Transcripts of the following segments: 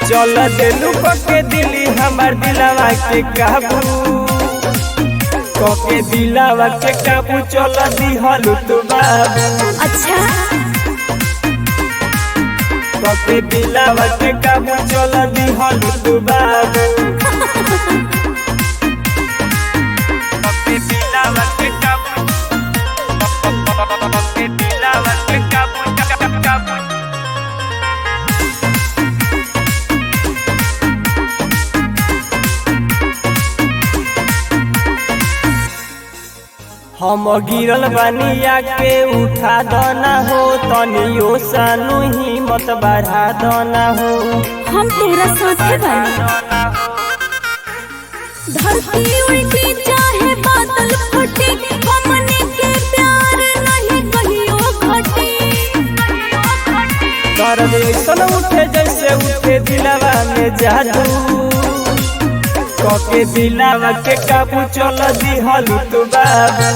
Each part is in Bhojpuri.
चल देलू के दिली हमार दिलावा के काबू के दिलावा के काबू चल दिहलू तू बाबू। अच्छा के दिलावा के काबू चल दिहलू तू बाबू। के दिलावा के काबू के दिलावा के काबू काबू हम गिरल बनिया के उठा दना हो तनियो सानू हिम्मत बढ़ा दना हो। हम तेरा साथे बानी धरती उल्टी चाहे बादल फटे हमने के प्यार नहीं कहियो घटे। दर्द ऐसन उठे जैसे उठे दिलवा में जादू के दिलावा के काबू चल दिहलू तू बाबू।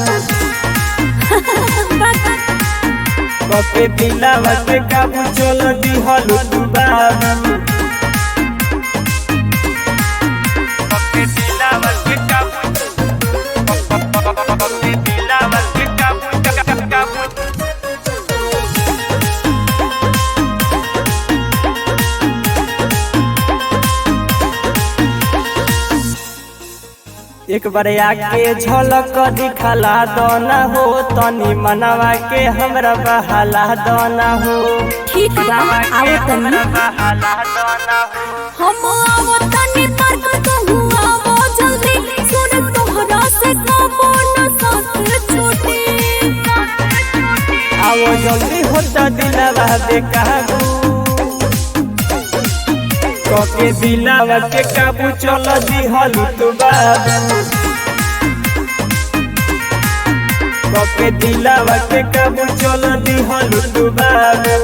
के दिलावा के काबू चल दिहलू तू बाबू। के दिलावा के काबू के दिलावा के काबू काबू एक बार आके झलक दिखला दना हो तनी मनवा के हमरा बहाला दना हो। ठीक बा आओ तनी बहाला दना हो। हम आओ तनी पार्क कहू आओ जल्दी सुन तोहरा से कबो न साथ छूटे। आओ जल्दी होता दिलवा बेकाबू के दिलावा के काबू चल दिहलू तू बाबू। के दिलावा के काबू चल दिहलू तू बाबू।